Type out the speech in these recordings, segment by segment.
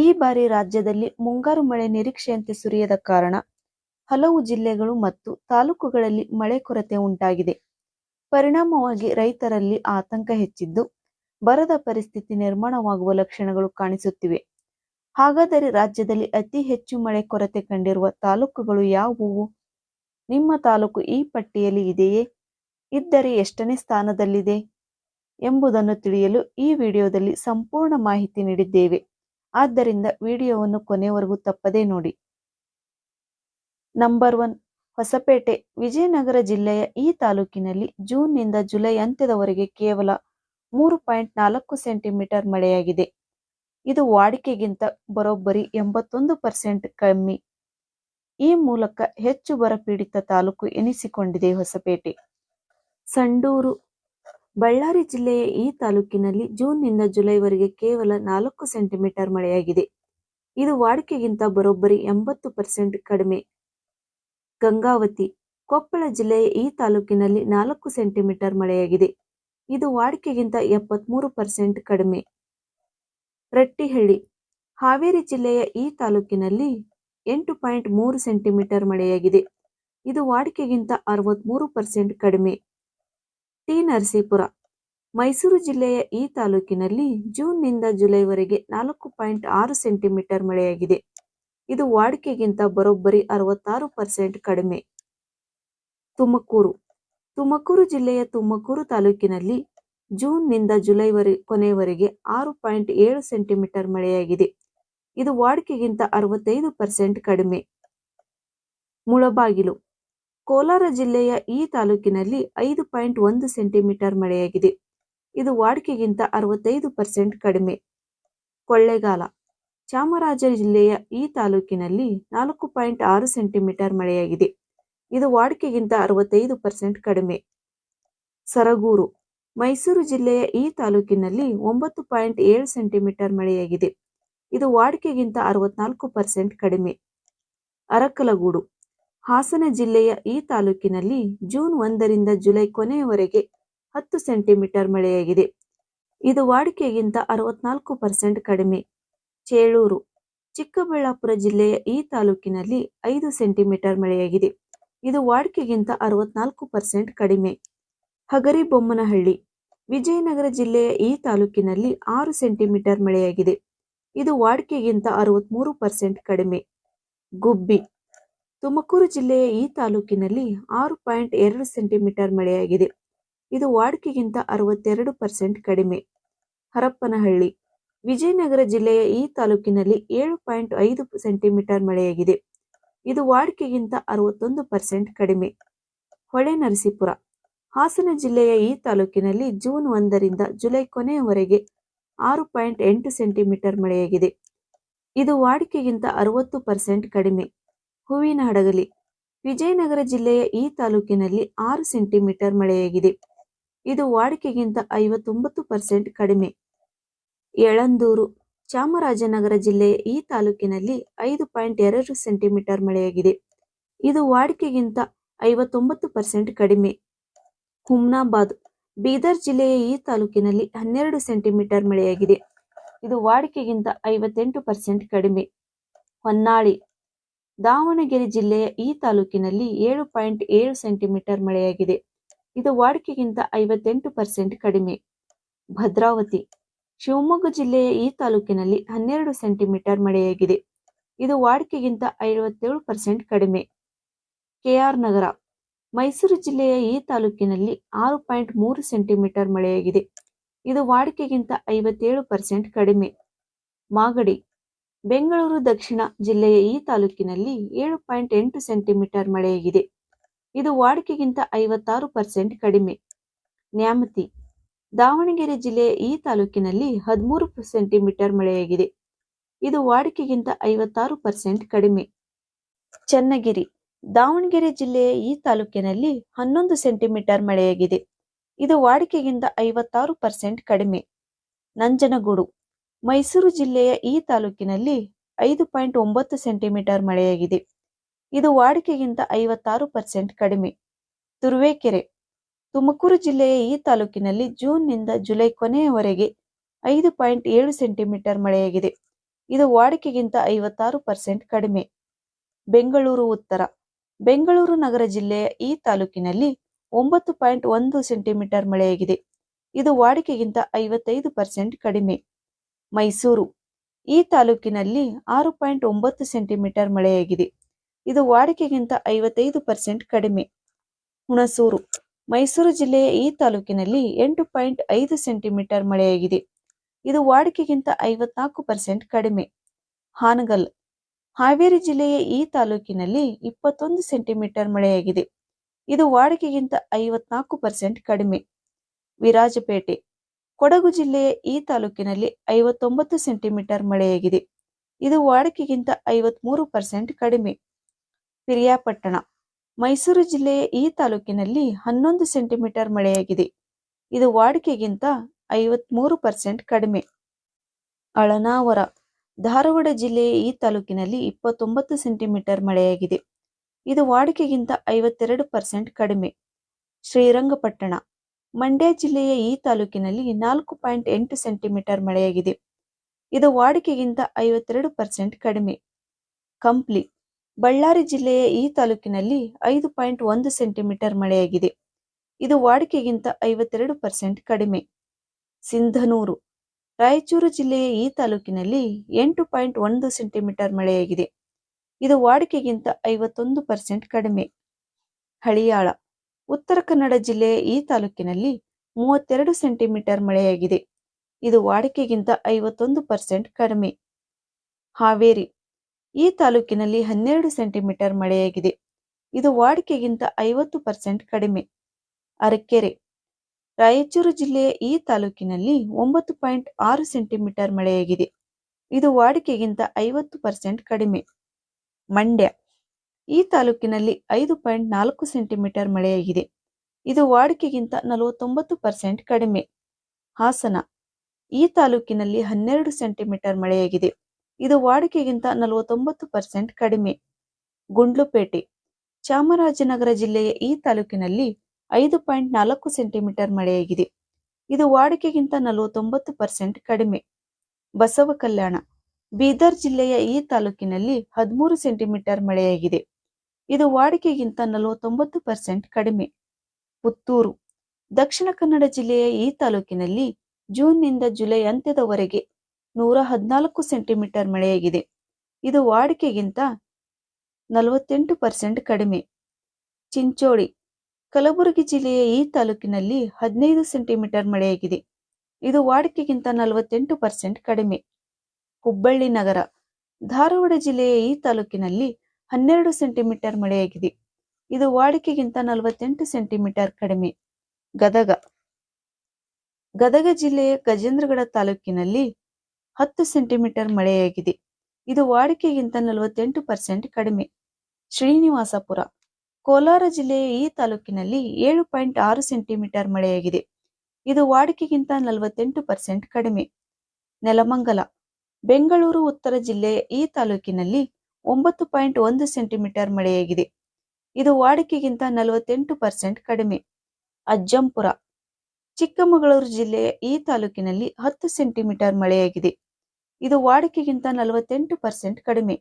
ಈ ಬಾರಿ ರಾಜ್ಯದಲ್ಲಿ ಮುಂಗಾರು ಮಳೆ ನಿರೀಕ್ಷೆಯಂತೆ ಸುರಿಯದ ಕಾರಣ ಹಲವು ಜಿಲ್ಲೆಗಳು ಮತ್ತು ತಾಲೂಕುಗಳಲ್ಲಿ ಮಳೆ ಕೊರತೆ ಉಂಟಾಗಿದೆ. ಪರಿಣಾಮವಾಗಿ ರೈತರಲ್ಲಿ ಆತಂಕ ಹೆಚ್ಚಿದ್ದು, ಬರದ ಪರಿಸ್ಥಿತಿ ನಿರ್ಮಾಣವಾಗುವ ಲಕ್ಷಣಗಳು ಕಾಣಿಸುತ್ತಿವೆ. ಹಾಗಾದರೆ ರಾಜ್ಯದಲ್ಲಿ ಅತಿ ಹೆಚ್ಚು ಮಳೆ ಕೊರತೆ ಕಂಡಿರುವ ತಾಲೂಕುಗಳು ಯಾವುವು? ನಿಮ್ಮ ತಾಲೂಕು ಈ ಪಟ್ಟಿಯಲ್ಲಿ ಇದೆಯೇ? ಇದ್ದರೆ ಎಷ್ಟನೇ ಸ್ಥಾನದಲ್ಲಿದೆ ಎಂಬುದನ್ನು ತಿಳಿಯಲು ಈ ವಿಡಿಯೋದಲ್ಲಿ ಸಂಪೂರ್ಣ ಮಾಹಿತಿ ನೀಡಿದ್ದೇವೆ. ಆದ್ದರಿಂದ ವಿಡಿಯೋವನ್ನು ಕೊನೆವರೆಗೂ ತಪ್ಪದೇ ನೋಡಿ. ನಂಬರ್ 1, ಹೊಸಪೇಟೆ. ವಿಜಯನಗರ ಜಿಲ್ಲೆಯ ಈ ತಾಲೂಕಿನಲ್ಲಿ ಜೂನ್ನಿಂದ ಜುಲೈ ಅಂತ್ಯದವರೆಗೆ ಕೇವಲ 3.4 ಸೆಂಟಿಮೀಟರ್ ಮಳೆಯಾಗಿದೆ. ಇದು ವಾಡಿಕೆಗಿಂತ ಬರೋಬ್ಬರಿ 81% ಕಮ್ಮಿ. ಈ ಮೂಲಕ ಹೆಚ್ಚು ಬರಪೀಡಿತ ತಾಲೂಕು ಎನಿಸಿಕೊಂಡಿದೆ ಹೊಸಪೇಟೆ. ಸಂಡೂರು. ಬಳ್ಳಾರಿ ಜಿಲ್ಲೆಯ ಈ ತಾಲೂಕಿನಲ್ಲಿ ಜೂನ್ನಿಂದ ಜುಲೈವರೆಗೆ ಕೇವಲ 4 ಸೆಂಟಿಮೀಟರ್ ಮಳೆಯಾಗಿದೆ. ಇದು ವಾಡಿಕೆಗಿಂತ ಬರೋಬ್ಬರಿ 80% ಕಡಿಮೆ. ಗಂಗಾವತಿ. ಕೊಪ್ಪಳ ಜಿಲ್ಲೆಯ ಈ ತಾಲೂಕಿನಲ್ಲಿ 4 ಸೆಂಟಿಮೀಟರ್ ಮಳೆಯಾಗಿದೆ. ಇದು ವಾಡಿಕೆಗಿಂತ 73% ಕಡಿಮೆ. ರಟ್ಟಿಹಳ್ಳಿ. ಹಾವೇರಿ ಜಿಲ್ಲೆಯ ಈ ತಾಲೂಕಿನಲ್ಲಿ 8.3 ಸೆಂಟಿಮೀಟರ್ ಮಳೆಯಾಗಿದೆ. ಇದು ವಾಡಿಕೆಗಿಂತ 63% ಕಡಿಮೆ. ಟಿ. ನರಸೀಪುರ. ಮೈಸೂರು ಜಿಲ್ಲೆಯ ಈ ತಾಲೂಕಿನಲ್ಲಿ ಜೂನ್ನಿಂದ ಜುಲೈವರೆಗೆ 4.6 ಸೆಂಟಿಮೀಟರ್ ಮಳೆಯಾಗಿದೆ. ಇದು ವಾಡಿಕೆಗಿಂತ ಬರೋಬ್ಬರಿ 66% ಕಡಿಮೆ. ತುಮಕೂರು. ತುಮಕೂರು ಜಿಲ್ಲೆಯ ತುಮಕೂರು ತಾಲೂಕಿನಲ್ಲಿ ಜೂನ್ನಿಂದ ಜುಲೈ ಕೊನೆಯವರೆಗೆ 6.7 ಸೆಂಟಿಮೀಟರ್ ಮಳೆಯಾಗಿದೆ. ಇದು ವಾಡಿಕೆಗಿಂತ 65% ಕಡಿಮೆ. ಮುಳಬಾಗಿಲು. ಕೋಲಾರ ಜಿಲ್ಲೆಯ ಈ ತಾಲೂಕಿನಲ್ಲಿ 5.1 ಸೆಂಟಿಮೀಟರ್ ಮಳೆಯಾಗಿದೆ. ಇದು ವಾಡಿಕೆಗಿಂತ 65% ಕಡಿಮೆ. ಕೊಳ್ಳೇಗಾಲ. ಚಾಮರಾಜ ಜಿಲ್ಲೆಯ ಈ ತಾಲೂಕಿನಲ್ಲಿ 4.6 ಸೆಂಟಿಮೀಟರ್ ಮಳೆಯಾಗಿದೆ. ಇದು ವಾಡಿಕೆಗಿಂತ 65% ಕಡಿಮೆ. ಸರಗೂರು. ಮೈಸೂರು ಜಿಲ್ಲೆಯ ಈ ತಾಲೂಕಿನಲ್ಲಿ 9.7 ಸೆಂಟಿಮೀಟರ್ ಮಳೆಯಾಗಿದೆ. ಇದು ವಾಡಿಕೆಗಿಂತ 64% ಕಡಿಮೆ. ಅರಕಲಗೂಡು. ಹಾಸನ ಜಿಲ್ಲೆಯ ಈ ತಾಲೂಕಿನಲ್ಲಿ ಜೂನ್ 1ರಿಂದ ಜುಲೈ ಕೊನೆಯವರೆಗೆ 10 ಸೆಂಟಿಮೀಟರ್ ಮಳೆಯಾಗಿದೆ. ಇದು ವಾಡಿಕೆಗಿಂತ 64% ಕಡಿಮೆ. ಚೇಳೂರು. ಚಿಕ್ಕಬಳ್ಳಾಪುರ ಜಿಲ್ಲೆಯ ಈ ತಾಲೂಕಿನಲ್ಲಿ 5 ಸೆಂಟಿಮೀಟರ್ ಮಳೆಯಾಗಿದೆ. ಇದು ವಾಡಿಕೆಗಿಂತ 64% ಕಡಿಮೆ. ಹಗರಿಬೊಮ್ಮನಹಳ್ಳಿ. ವಿಜಯನಗರ ಜಿಲ್ಲೆಯ ಈ ತಾಲೂಕಿನಲ್ಲಿ 6 ಸೆಂಟಿಮೀಟರ್ ಮಳೆಯಾಗಿದೆ. ಇದು ವಾಡಿಕೆಗಿಂತ 63% ಕಡಿಮೆ. ಗುಬ್ಬಿ. ತುಮಕೂರು ಜಿಲ್ಲೆಯ ಈ ತಾಲೂಕಿನಲ್ಲಿ 6.2 ಸೆಂಟಿಮೀಟರ್ ಮಳೆಯಾಗಿದೆ. ಇದು ವಾಡಿಕೆಗಿಂತ 62% ಕಡಿಮೆ. ಹರಪನಹಳ್ಳಿ. ವಿಜಯನಗರ ಜಿಲ್ಲೆಯ ಈ ತಾಲೂಕಿನಲ್ಲಿ 7.5 ಸೆಂಟಿಮೀಟರ್ ಮಳೆಯಾಗಿದೆ. ಇದು ವಾಡಿಕೆಗಿಂತ 61% ಕಡಿಮೆ. ಹೊಳೆನರಸೀಪುರ. ಹಾಸನ ಜಿಲ್ಲೆಯ ಈ ತಾಲೂಕಿನಲ್ಲಿ ಜೂನ್ 1ರಿಂದ ಜುಲೈ ಕೊನೆಯವರೆಗೆ 6.8 ಸೆಂಟಿಮೀಟರ್ ಮಳೆಯಾಗಿದೆ. ಇದು ವಾಡಿಕೆಗಿಂತ 60% ಕಡಿಮೆ. ಹೂವಿನಹಡಗಲಿ. ವಿಜಯನಗರ ಜಿಲ್ಲೆಯ ಈ ತಾಲೂಕಿನಲ್ಲಿ 6 ಸೆಂಟಿಮೀಟರ್ ಮಳೆಯಾಗಿದೆ. ಇದು ವಾಡಿಕೆಗಿಂತ 59% ಕಡಿಮೆ. ಯಳಂದೂರು. ಚಾಮರಾಜನಗರ ಜಿಲ್ಲೆಯ ಈ ತಾಲೂಕಿನಲ್ಲಿ 5.2 ಸೆಂಟಿಮೀಟರ್ ಮಳೆಯಾಗಿದೆ. ಇದು ವಾಡಿಕೆಗಿಂತ 59% ಕಡಿಮೆ. ಹುಮ್ನಾಬಾದ್. ಬೀದರ್ ಜಿಲ್ಲೆಯ ಈ ತಾಲೂಕಿನಲ್ಲಿ 12 ಸೆಂಟಿಮೀಟರ್ ಮಳೆಯಾಗಿದೆ. ಇದು ವಾಡಿಕೆಗಿಂತ 58% ಕಡಿಮೆ. ಹೊನ್ನಾಳಿ. ದಾವಣಗೆರೆ ಜಿಲ್ಲೆಯ ಈ ತಾಲೂಕಿನಲ್ಲಿ 7.7 ಸೆಂಟಿಮೀಟರ್ ಮಳೆಯಾಗಿದೆ. ಇದು ವಾಡಿಕೆಗಿಂತ 58% ಕಡಿಮೆ. ಭದ್ರಾವತಿ. ಶಿವಮೊಗ್ಗ ಜಿಲ್ಲೆಯ ಈ ತಾಲೂಕಿನಲ್ಲಿ 12 ಸೆಂಟಿಮೀಟರ್ ಮಳೆಯಾಗಿದೆ. ಇದು ವಾಡಿಕೆಗಿಂತ 57% ಕಡಿಮೆ. ಕೆಆರ್ ನಗರ. ಮೈಸೂರು ಜಿಲ್ಲೆಯ ಈ ತಾಲೂಕಿನಲ್ಲಿ 6.3 ಸೆಂಟಿಮೀಟರ್ ಮಳೆಯಾಗಿದೆ. ಇದು ವಾಡಿಕೆಗಿಂತ 57% ಕಡಿಮೆ. ಮಾಗಡಿ. ಬೆಂಗಳೂರು ದಕ್ಷಿಣ ಜಿಲ್ಲೆಯ ಈ ತಾಲೂಕಿನಲ್ಲಿ 7.8 ಸೆಂಟಿಮೀಟರ್ ಮಳೆಯಾಗಿದೆ. ಇದು ವಾಡಿಕೆಗಿಂತ 56% ಕಡಿಮೆ. ನ್ಯಾಮತಿ. ದಾವಣಗೆರೆ ಜಿಲ್ಲೆಯ ಈ ತಾಲೂಕಿನಲ್ಲಿ 13 ಸೆಂಟಿಮೀಟರ್ ಮಳೆಯಾಗಿದೆ. ಇದು ವಾಡಿಕೆಗಿಂತ 56% ಕಡಿಮೆ. ಚನ್ನಗಿರಿ. ದಾವಣಗೆರೆ ಜಿಲ್ಲೆಯ ಈ ತಾಲೂಕಿನಲ್ಲಿ 11 ಸೆಂಟಿಮೀಟರ್ ಮಳೆಯಾಗಿದೆ. ಇದು ವಾಡಿಕೆಗಿಂತ 56% ಕಡಿಮೆ. ನಂಜನಗೂಡು. ಮೈಸೂರು ಜಿಲ್ಲೆಯ ಈ ತಾಲೂಕಿನಲ್ಲಿ 5.9 ಸೆಂಟಿಮೀಟರ್ ಮಳೆಯಾಗಿದೆ. ಇದು ವಾಡಿಕೆಗಿಂತ 56% ಕಡಿಮೆ. ತುರುವೇಕೆರೆ. ತುಮಕೂರು ಜಿಲ್ಲೆಯ ಈ ತಾಲೂಕಿನಲ್ಲಿ ಜೂನ್ನಿಂದ ಜುಲೈ ಕೊನೆಯವರೆಗೆ 5.7 ಸೆಂಟಿಮೀಟರ್ ಮಳೆಯಾಗಿದೆ. ಇದು ವಾಡಿಕೆಗಿಂತ 56% ಕಡಿಮೆ. ಬೆಂಗಳೂರು ಉತ್ತರ. ಬೆಂಗಳೂರು ನಗರ ಜಿಲ್ಲೆಯ ಈ ತಾಲೂಕಿನಲ್ಲಿ 9.1 ಸೆಂಟಿಮೀಟರ್ ಮಳೆಯಾಗಿದೆ. ಇದು ವಾಡಿಕೆಗಿಂತ 55% ಕಡಿಮೆ. ಮೈಸೂರು. ಈ ತಾಲೂಕಿನಲ್ಲಿ 6.9 ಸೆಂಟಿಮೀಟರ್ ಮಳೆಯಾಗಿದೆ. ಇದು ವಾಡಿಕೆಗಿಂತ 55% ಕಡಿಮೆ. ಹುಣಸೂರು. ಮೈಸೂರು ಜಿಲ್ಲೆಯ ಈ ತಾಲೂಕಿನಲ್ಲಿ 8.5 ಸೆಂಟಿಮೀಟರ್ ಮಳೆಯಾಗಿದೆ. ಇದು ವಾಡಿಕೆಗಿಂತ 54% ಕಡಿಮೆ. ಹಾನಗಲ್. ಹಾವೇರಿ ಜಿಲ್ಲೆಯ ಈ ತಾಲೂಕಿನಲ್ಲಿ 21 ಸೆಂಟಿಮೀಟರ್ ಮಳೆಯಾಗಿದೆ. ಇದು ವಾಡಿಕೆಗಿಂತ 54% ಕಡಿಮೆ. ವಿರಾಜಪೇಟೆ. ಕೊಡಗು ಜಿಲ್ಲೆಯ ಈ ತಾಲೂಕಿನಲ್ಲಿ 59 ಸೆಂಟಿಮೀಟರ್ ಮಳೆಯಾಗಿದೆ. ಇದು ವಾಡಿಕೆಗಿಂತ 53% ಕಡಿಮೆ. ಪಿರಿಯಾಪಟ್ಟಣ. ಮೈಸೂರು ಜಿಲ್ಲೆಯ ಈ ತಾಲೂಕಿನಲ್ಲಿ 11 ಸೆಂಟಿಮೀಟರ್ ಮಳೆಯಾಗಿದೆ. ಇದು ವಾಡಿಕೆಗಿಂತ 53% ಕಡಿಮೆ. ಅಳನಾವರ. ಧಾರವಾಡ ಜಿಲ್ಲೆಯ ಈ ತಾಲೂಕಿನಲ್ಲಿ 29 ಸೆಂಟಿಮೀಟರ್ ಮಳೆಯಾಗಿದೆ. ಇದು ವಾಡಿಕೆಗಿಂತ 52% ಕಡಿಮೆ. ಶ್ರೀರಂಗಪಟ್ಟಣ. ಮಂಡ್ಯ ಜಿಲ್ಲೆಯ ಈ ತಾಲೂಕಿನಲ್ಲಿ 4.8 ಸೆಂಟಿಮೀಟರ್ ಮಳೆಯಾಗಿದೆ. ಇದು ವಾಡಿಕೆಗಿಂತ 52% ಕಡಿಮೆ. ಕಂಪ್ಲಿ. ಬಳ್ಳಾರಿ ಜಿಲ್ಲೆಯ ಈ ತಾಲೂಕಿನಲ್ಲಿ 5.1 ಸೆಂಟಿಮೀಟರ್ ಮಳೆಯಾಗಿದೆ. ಇದು ವಾಡಿಕೆಗಿಂತ 52% ಕಡಿಮೆ. ಸಿಂಧನೂರು. ರಾಯಚೂರು ಜಿಲ್ಲೆಯ ಈ ತಾಲೂಕಿನಲ್ಲಿ 8.1 ಸೆಂಟಿಮೀಟರ್ ಮಳೆಯಾಗಿದೆ. ಇದು ವಾಡಿಕೆಗಿಂತ 51% ಕಡಿಮೆ. ಹಳಿಯಾಳ. ಉತ್ತರ ಕನ್ನಡ ಜಿಲ್ಲೆಯ ಈ ತಾಲೂಕಿನಲ್ಲಿ 32 ಸೆಂಟಿಮೀಟರ್ ಮಳೆಯಾಗಿದೆ. ಇದು ವಾಡಿಕೆಗಿಂತ 51% ಕಡಿಮೆ. ಹಾವೇರಿ. ಈ ತಾಲೂಕಿನಲ್ಲಿ 12 ಸೆಂಟಿಮೀಟರ್ ಮಳೆಯಾಗಿದೆ. ಇದು ವಾಡಿಕೆಗಿಂತ 50% ಕಡಿಮೆ. ಅರಕೆರೆ. ರಾಯಚೂರು ಜಿಲ್ಲೆಯ ಈ ತಾಲೂಕಿನಲ್ಲಿ 9.6 ಸೆಂಟಿಮೀಟರ್ ಮಳೆಯಾಗಿದೆ. ಇದು ವಾಡಿಕೆಗಿಂತ 50% ಕಡಿಮೆ. ಮಂಡ್ಯ. ಈ ತಾಲೂಕಿನಲ್ಲಿ 5.4 ಸೆಂಟಿಮೀಟರ್ ಮಳೆಯಾಗಿದೆ. ಇದು ವಾಡಿಕೆಗಿಂತ 49% ಕಡಿಮೆ. ಹಾಸನ. ಈ ತಾಲೂಕಿನಲ್ಲಿ 12 ಸೆಂಟಿಮೀಟರ್ ಮಳೆಯಾಗಿದೆ. ಇದು ವಾಡಿಕೆಗಿಂತ 49% ಕಡಿಮೆ. ಗುಂಡ್ಲುಪೇಟೆ. ಚಾಮರಾಜನಗರ ಜಿಲ್ಲೆಯ ಈ ತಾಲೂಕಿನಲ್ಲಿ 5.4 ಸೆಂಟಿಮೀಟರ್ ಮಳೆಯಾಗಿದೆ. ಇದು ವಾಡಿಕೆಗಿಂತ 49% ಕಡಿಮೆ. ಬಸವ ಕಲ್ಯಾಣ. ಬೀದರ್ ಜಿಲ್ಲೆಯ ಈ ತಾಲೂಕಿನಲ್ಲಿ 13 ಸೆಂಟಿಮೀಟರ್ ಮಳೆಯಾಗಿದೆ. ಇದು ವಾಡಿಕೆಗಿಂತ 49% ಕಡಿಮೆ. ಪುತ್ತೂರು. ದಕ್ಷಿಣ ಕನ್ನಡ ಜಿಲ್ಲೆಯ ಈ ತಾಲೂಕಿನಲ್ಲಿ ಜೂನ್ನಿಂದ ಜುಲೈ ಅಂತ್ಯದವರೆಗೆ 114 ಸೆಂಟಿಮೀಟರ್ ಮಳೆಯಾಗಿದೆ. ಇದು ವಾಡಿಕೆಗಿಂತ 48% ಕಡಿಮೆ. ಚಿಂಚೋಳಿ. ಕಲಬುರಗಿ ಜಿಲ್ಲೆಯ ಈ ತಾಲೂಕಿನಲ್ಲಿ 15 ಸೆಂಟಿಮೀಟರ್ ಮಳೆಯಾಗಿದೆ. ಇದು ವಾಡಿಕೆಗಿಂತ 48% ಕಡಿಮೆ. ಹುಬ್ಬಳ್ಳಿ ನಗರ. ಧಾರವಾಡ ಜಿಲ್ಲೆಯ ಈ ತಾಲೂಕಿನಲ್ಲಿ 12 ಸೆಂಟಿಮೀಟರ್ ಮಳೆಯಾಗಿದೆ. ಇದು ವಾಡಿಕೆಗಿಂತ 48 ಸೆಂಟಿಮೀಟರ್ ಕಡಿಮೆ. ಗದಗ. ಗದಗ ಜಿಲ್ಲೆಯ ಗಜೇಂದ್ರಗಡ ತಾಲೂಕಿನಲ್ಲಿ 10 ಸೆಂಟಿಮೀಟರ್ ಮಳೆಯಾಗಿದೆ. ಇದು ವಾಡಿಕೆಗಿಂತ 48% ಕಡಿಮೆ. ಶ್ರೀನಿವಾಸಪುರ. ಕೋಲಾರ ಜಿಲ್ಲೆಯ ಈ ತಾಲೂಕಿನಲ್ಲಿ 7.6 ಸೆಂಟಿಮೀಟರ್ ಮಳೆಯಾಗಿದೆ. ಇದು ವಾಡಿಕೆಗಿಂತ 48% ಕಡಿಮೆ. ನೆಲಮಂಗಲ. ಬೆಂಗಳೂರು ಉತ್ತರ ಜಿಲ್ಲೆಯ ಈ ತಾಲೂಕಿನಲ್ಲಿ 9.1 ಸೆಂಟಿಮೀಟರ್ ಮಳೆಯಾಗಿದೆ. ಇದು ವಾಡಿಕೆಗಿಂತ 48% ಕಡಿಮೆ. ಅಜ್ಜಂಪುರ. ಚಿಕ್ಕಮಗಳೂರು ಜಿಲ್ಲೆಯ ಈ ತಾಲೂಕಿನಲ್ಲಿ 10 ಸೆಂಟಿಮೀಟರ್ ಮಳೆಯಾಗಿದೆ. ಇದು ವಾಡಿಕೆಗಿಂತ 48% ಕಡಿಮೆ.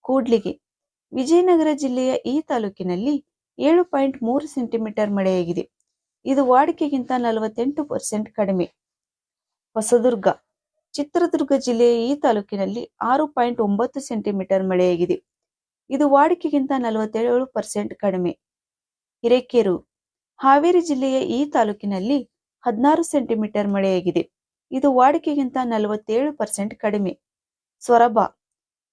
ಕೂಡ್ಲಿಗಿ. ವಿಜಯನಗರ ಜಿಲ್ಲೆಯ ಈ ತಾಲೂಕಿನಲ್ಲಿ 7.3 ಸೆಂಟಿಮೀಟರ್ ಮಳೆಯಾಗಿದೆ. ಇದು ವಾಡಿಕೆಗಿಂತ 48% ಕಡಿಮೆ. ಹೊಸದುರ್ಗ. ಚಿತ್ರದುರ್ಗ ಜಿಲ್ಲೆಯ ಈ ತಾಲೂಕಿನಲ್ಲಿ 6.9 ಸೆಂಟಿಮೀಟರ್ ಮಳೆಯಾಗಿದೆ. ಇದು ವಾಡಿಕೆಗಿಂತ 47% ಕಡಿಮೆ. ಹಿರೇಕೆರೂರು. ಹಾವೇರಿ ಜಿಲ್ಲೆಯ ಈ ತಾಲೂಕಿನಲ್ಲಿ 16 ಸೆಂಟಿಮೀಟರ್ ಮಳೆಯಾಗಿದೆ. ಇದು ವಾಡಿಕೆಗಿಂತ 47% ಕಡಿಮೆ. ಸೊರಬ.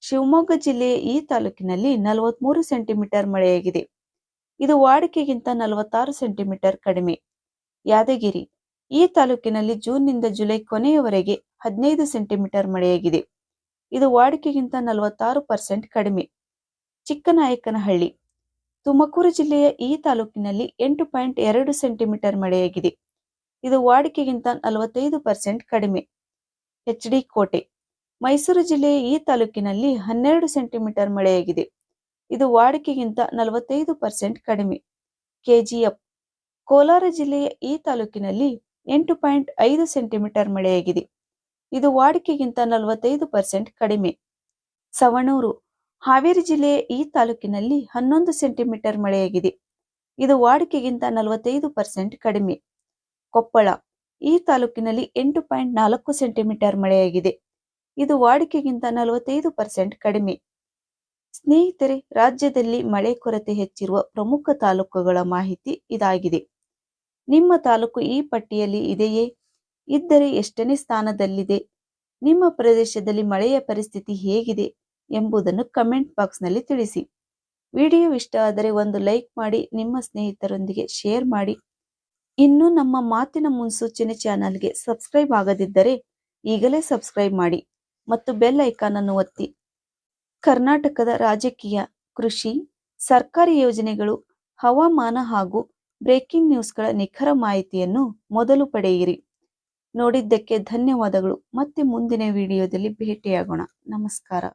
ಶಿವಮೊಗ್ಗ ಜಿಲ್ಲೆಯ ಈ ತಾಲೂಕಿನಲ್ಲಿ 43 ಸೆಂಟಿಮೀಟರ್ ಮಳೆಯಾಗಿದೆ. ಇದು ವಾಡಿಕೆಗಿಂತ 46 ಸೆಂಟಿಮೀಟರ್ ಕಡಿಮೆ. ಯಾದಗಿರಿ. ಈ ತಾಲೂಕಿನಲ್ಲಿ ಜೂನ್ನಿಂದ ಜುಲೈ ಕೊನೆಯವರೆಗೆ 15 ಸೆಂಟಿಮೀಟರ್ ಮಳೆಯಾಗಿದೆ. ಇದು ವಾಡಿಕೆಗಿಂತ 46% ಕಡಿಮೆ. ಚಿಕ್ಕನಾಯಕನಹಳ್ಳಿ. ತುಮಕೂರು ಜಿಲ್ಲೆಯ ಈ ತಾಲೂಕಿನಲ್ಲಿ 8.2 ಸೆಂಟಿಮೀಟರ್ ಮಳೆಯಾಗಿದೆ. ಇದು ವಾಡಿಕೆಗಿಂತ 45% ಕಡಿಮೆ. ಎಚ್.ಡಿ. ಕೋಟೆ. ಮೈಸೂರು ಜಿಲ್ಲೆಯ ಈ ತಾಲೂಕಿನಲ್ಲಿ 12 ಸೆಂಟಿಮೀಟರ್ ಮಳೆಯಾಗಿದೆ. ಇದು ವಾಡಿಕೆಗಿಂತ 45% ಕಡಿಮೆ. ಕೆಜಿಎಫ್. ಕೋಲಾರ ಜಿಲ್ಲೆಯ ಈ ತಾಲೂಕಿನಲ್ಲಿ 8.5 ಸೆಂಟಿಮೀಟರ್ ಮಳೆಯಾಗಿದೆ. ಇದು ವಾಡಿಕೆಗಿಂತ 45% ಕಡಿಮೆ. ಸವಣೂರು ಹಾವೇರಿ ಜಿಲ್ಲೆಯ ಈ ತಾಲೂಕಿನಲ್ಲಿ 11 ಸೆಂಟಿಮೀಟರ್ ಮಳೆಯಾಗಿದೆ. ಇದು ವಾಡಿಕೆಗಿಂತ 45% ಕಡಿಮೆ. ಕೊಪ್ಪಳ ಈ ತಾಲೂಕಿನಲ್ಲಿ 8.4 ಸೆಂಟಿಮೀಟರ್ ಮಳೆಯಾಗಿದೆ. ಇದು ವಾಡಿಕೆಗಿಂತ 45% ಕಡಿಮೆ. ಸ್ನೇಹಿತರೆ, ರಾಜ್ಯದಲ್ಲಿ ಮಳೆ ಕೊರತೆ ಹೆಚ್ಚಿರುವ ಪ್ರಮುಖ ತಾಲೂಕುಗಳ ಮಾಹಿತಿ ಇದಾಗಿದೆ. ನಿಮ್ಮ ತಾಲೂಕು ಈ ಪಟ್ಟಿಯಲ್ಲಿ ಇದೆಯೇ? ಇದ್ದರೆ ಎಷ್ಟನೇ ಸ್ಥಾನದಲ್ಲಿದೆ? ನಿಮ್ಮ ಪ್ರದೇಶದಲ್ಲಿ ಮಳೆಯ ಪರಿಸ್ಥಿತಿ ಹೇಗಿದೆ ಎಂಬುದನ್ನು ಕಮೆಂಟ್ ಬಾಕ್ಸ್ನಲ್ಲಿ ತಿಳಿಸಿ. ವಿಡಿಯೋ ಇಷ್ಟ ಆದರೆ ಒಂದು ಲೈಕ್ ಮಾಡಿ, ನಿಮ್ಮ ಸ್ನೇಹಿತರೊಂದಿಗೆ ಶೇರ್ ಮಾಡಿ. ಇನ್ನು ನಮ್ಮ ಮಾತಿನ ಮುನ್ಸೂಚನೆ ಚಾನಲ್ಗೆ ಸಬ್ಸ್ಕ್ರೈಬ್ ಆಗದಿದ್ದರೆ ಈಗಲೇ ಸಬ್ಸ್ಕ್ರೈಬ್ ಮಾಡಿ ಮತ್ತು ಬೆಲ್ ಐಕಾನ್ ಅನ್ನು ಒತ್ತಿ. ಕರ್ನಾಟಕದ ರಾಜಕೀಯ, ಕೃಷಿ, ಸರ್ಕಾರಿ ಯೋಜನೆಗಳು, ಹವಾಮಾನ ಹಾಗೂ ಬ್ರೇಕಿಂಗ್ ನ್ಯೂಸ್ಗಳ ನಿಖರ ಮಾಹಿತಿಯನ್ನು ಮೊದಲು ಪಡೆಯಿರಿ. ನೋಡಿದ್ದಕ್ಕೆ ಧನ್ಯವಾದಗಳು. ಮತ್ತೆ ಮುಂದಿನ ವಿಡಿಯೋದಲ್ಲಿ ಭೇಟಿಯಾಗೋಣ. ನಮಸ್ಕಾರ.